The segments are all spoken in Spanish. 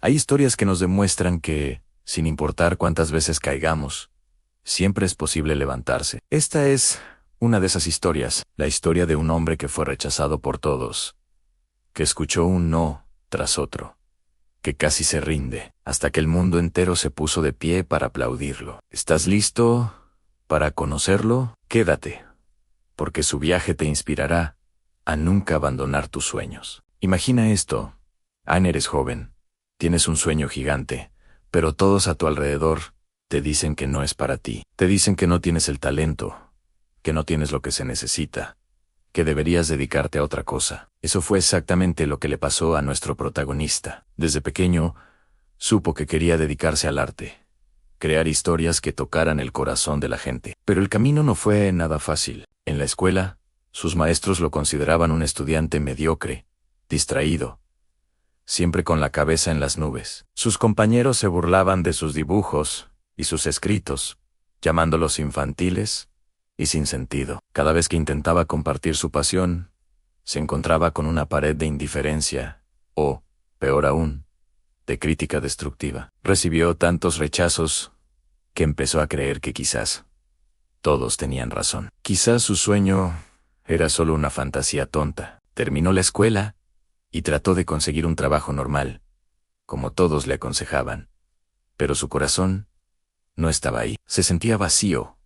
Hay historias que nos demuestran que, sin importar cuántas veces caigamos, siempre es posible levantarse. Esta es una de esas historias, la historia de un hombre que fue rechazado por todos, que escuchó un no tras otro, que casi se rinde, hasta que el mundo entero se puso de pie para aplaudirlo. ¿Estás listo para conocerlo? Quédate, porque su viaje te inspirará a nunca abandonar tus sueños. Imagina esto. Eres joven, tienes un sueño gigante, pero todos a tu alrededor te dicen que no es para ti. Te dicen que no tienes el talento, que no tienes lo que se necesita, que deberías dedicarte a otra cosa. Eso fue exactamente lo que le pasó a nuestro protagonista. Desde pequeño, supo que quería dedicarse al arte, crear historias que tocaran el corazón de la gente. Pero el camino no fue nada fácil. En la escuela, sus maestros lo consideraban un estudiante mediocre, distraído, siempre con la cabeza en las nubes. Sus compañeros se burlaban de sus dibujos y sus escritos, llamándolos infantiles y sin sentido. Cada vez que intentaba compartir su pasión, se encontraba con una pared de indiferencia, o, peor aún, de crítica destructiva. Recibió tantos rechazos que empezó a creer que quizás todos tenían razón. Quizás su sueño era solo una fantasía tonta. Terminó la escuela y trató de conseguir un trabajo normal, como todos le aconsejaban. Pero su corazón no estaba ahí. Se sentía vacío,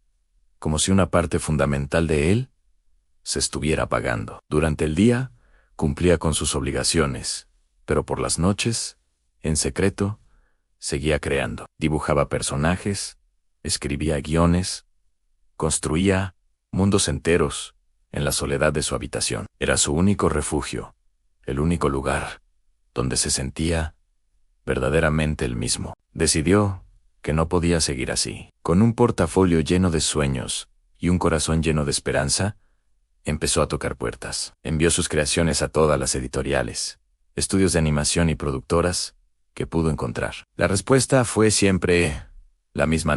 como si una parte fundamental de él se estuviera apagando. Durante el día, cumplía con sus obligaciones, pero por las noches, en secreto, seguía creando. Dibujaba personajes, escribía guiones, construía mundos enteros en la soledad de su habitación. Era su único refugio, el único lugar donde se sentía verdaderamente el mismo. Decidió que no podía seguir así. Con un portafolio lleno de sueños y un corazón lleno de esperanza, empezó a tocar puertas. Envió sus creaciones a todas las editoriales, estudios de animación y productoras que pudo encontrar. La respuesta fue siempre la misma: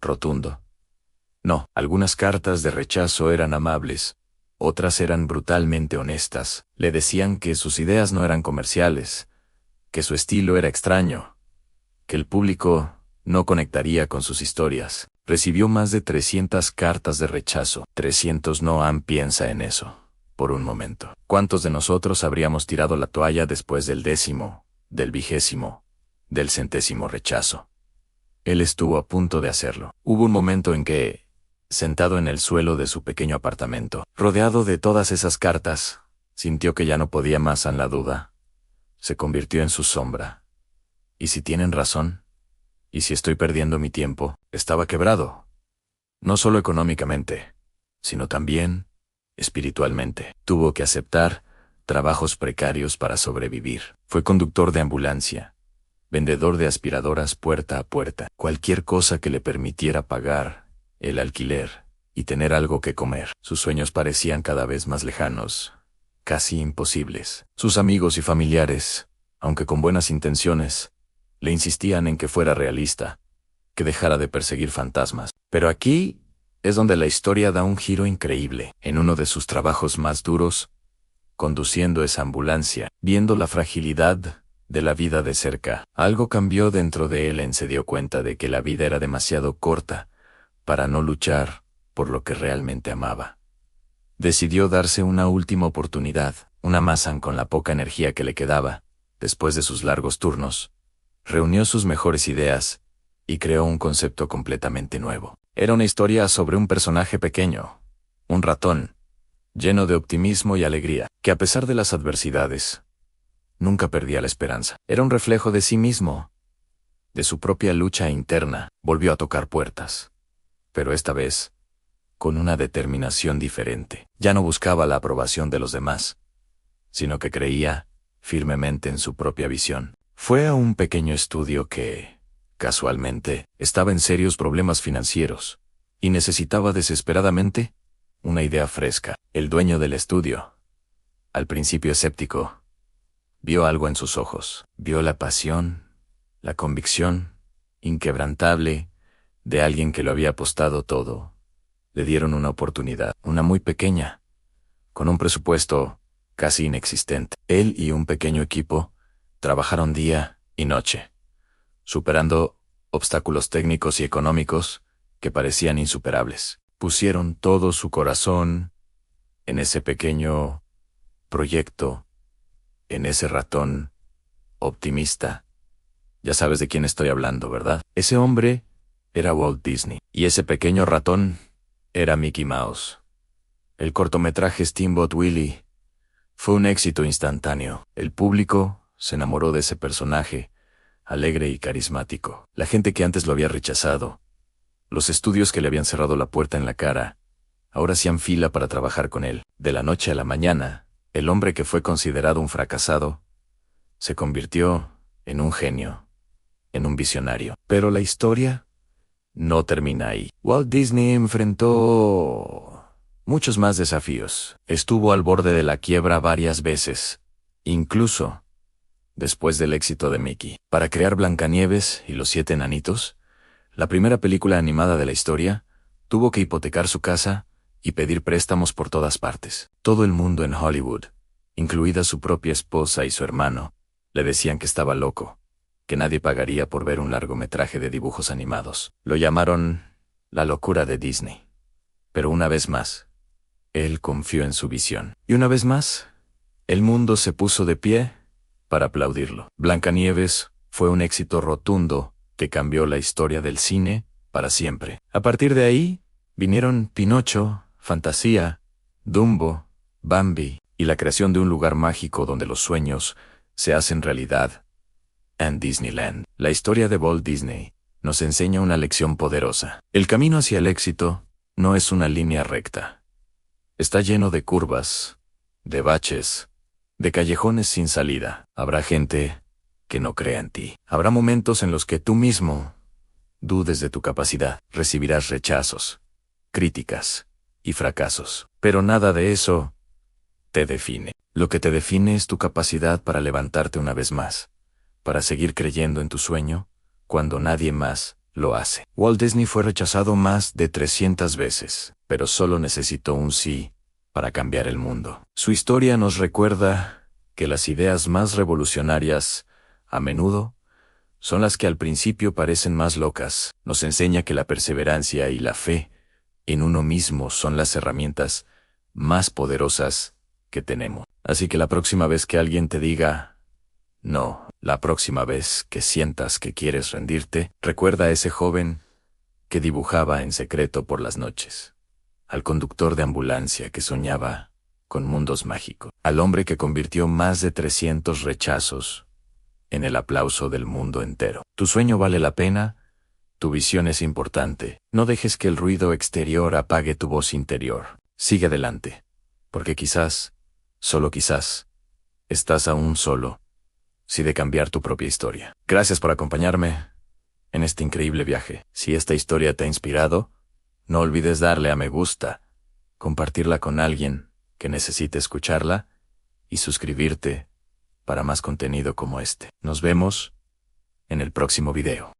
rotundo. No. Algunas cartas de rechazo eran amables, otras eran brutalmente honestas. Le decían que sus ideas no eran comerciales, que su estilo era extraño, que el público no conectaría con sus historias. Recibió más de 300 cartas de rechazo. 300 no. Piensa en eso por un momento. ¿Cuántos de nosotros habríamos tirado la toalla después del 10º, del 20º, del 100º rechazo? Él estuvo a punto de hacerlo. Hubo un momento en que, sentado en el suelo de su pequeño apartamento, rodeado de todas esas cartas, sintió que ya no podía más en la duda. Se convirtió en su sombra. ¿Y si tienen razón? ¿Y si estoy perdiendo mi tiempo? Estaba quebrado. No solo económicamente, sino también espiritualmente. Tuvo que aceptar trabajos precarios para sobrevivir. Fue conductor de ambulancia, vendedor de aspiradoras puerta a puerta, cualquier cosa que le permitiera pagar el alquiler y tener algo que comer. Sus sueños parecían cada vez más lejanos, casi imposibles. Sus amigos y familiares, aunque con buenas intenciones, le insistían en que fuera realista, que dejara de perseguir fantasmas. Pero aquí es donde la historia da un giro increíble. En uno de sus trabajos más duros, conduciendo esa ambulancia, viendo la fragilidad de la vida de cerca, algo cambió dentro de él. Se dio cuenta de que la vida era demasiado corta para no luchar por lo que realmente amaba. Decidió darse una última oportunidad. Una Mason, con la poca energía que le quedaba, después de sus largos turnos, reunió sus mejores ideas y creó un concepto completamente nuevo. Era una historia sobre un personaje pequeño, un ratón, lleno de optimismo y alegría, que a pesar de las adversidades, nunca perdía la esperanza. Era un reflejo de sí mismo, de su propia lucha interna. Volvió a tocar puertas, pero esta vez con una determinación diferente. Ya no buscaba la aprobación de los demás, sino que creía firmemente en su propia visión. Fue a un pequeño estudio que, casualmente, estaba en serios problemas financieros y necesitaba desesperadamente una idea fresca. El dueño del estudio, al principio escéptico, vio algo en sus ojos. Vio la pasión, la convicción inquebrantable de alguien que lo había apostado todo. Le dieron una oportunidad, una muy pequeña, con un presupuesto casi inexistente. Él y un pequeño equipo trabajaron día y noche, superando obstáculos técnicos y económicos que parecían insuperables. Pusieron todo su corazón en ese pequeño proyecto, en ese ratón optimista. Ya sabes de quién estoy hablando, ¿verdad? Ese hombre era Walt Disney, y ese pequeño ratón era Mickey Mouse. El cortometraje Steamboat Willie fue un éxito instantáneo. El público se enamoró de ese personaje, alegre y carismático. La gente que antes lo había rechazado, los estudios que le habían cerrado la puerta en la cara, ahora hacían fila para trabajar con él. De la noche a la mañana, el hombre que fue considerado un fracasado se convirtió en un genio, en un visionario. Pero la historia no termina ahí. Walt Disney enfrentó muchos más desafíos. Estuvo al borde de la quiebra varias veces, incluso después del éxito de Mickey. Para crear Blancanieves y los 7 enanitos, la primera película animada de la historia, tuvo que hipotecar su casa y pedir préstamos por todas partes. Todo el mundo en Hollywood, incluida su propia esposa y su hermano, le decían que estaba loco, que nadie pagaría por ver un largometraje de dibujos animados. Lo llamaron la locura de Disney. Pero una vez más, él confió en su visión. Y una vez más, el mundo se puso de pie para aplaudirlo. Blancanieves fue un éxito rotundo que cambió la historia del cine para siempre. A partir de ahí, vinieron Pinocho, Fantasía, Dumbo, Bambi y la creación de un lugar mágico donde los sueños se hacen realidad, en Disneyland. La historia de Walt Disney nos enseña una lección poderosa. El camino hacia el éxito no es una línea recta. Está lleno de curvas, de baches, de callejones sin salida. Habrá gente que no crea en ti. Habrá momentos en los que tú mismo dudes de tu capacidad. Recibirás rechazos, críticas y fracasos. Pero nada de eso te define. Lo que te define es tu capacidad para levantarte una vez más, para seguir creyendo en tu sueño cuando nadie más lo hace. Walt Disney fue rechazado más de 300 veces, pero solo necesitó un sí para cambiar el mundo. Su historia nos recuerda que las ideas más revolucionarias, a menudo, son las que al principio parecen más locas. Nos enseña que la perseverancia y la fe en uno mismo son las herramientas más poderosas que tenemos. Así que la próxima vez que alguien te diga no, la próxima vez que sientas que quieres rendirte, recuerda a ese joven que dibujaba en secreto por las noches, al conductor de ambulancia que soñaba con mundos mágicos, al hombre que convirtió más de 300 rechazos en el aplauso del mundo entero. Tu sueño vale la pena, tu visión es importante. No dejes que el ruido exterior apague tu voz interior. Sigue adelante, porque quizás, solo quizás, estás aún solo si de cambiar tu propia historia. Gracias por acompañarme en este increíble viaje. Si esta historia te ha inspirado, no olvides darle a me gusta, compartirla con alguien que necesite escucharla y suscribirte para más contenido como este. Nos vemos en el próximo video.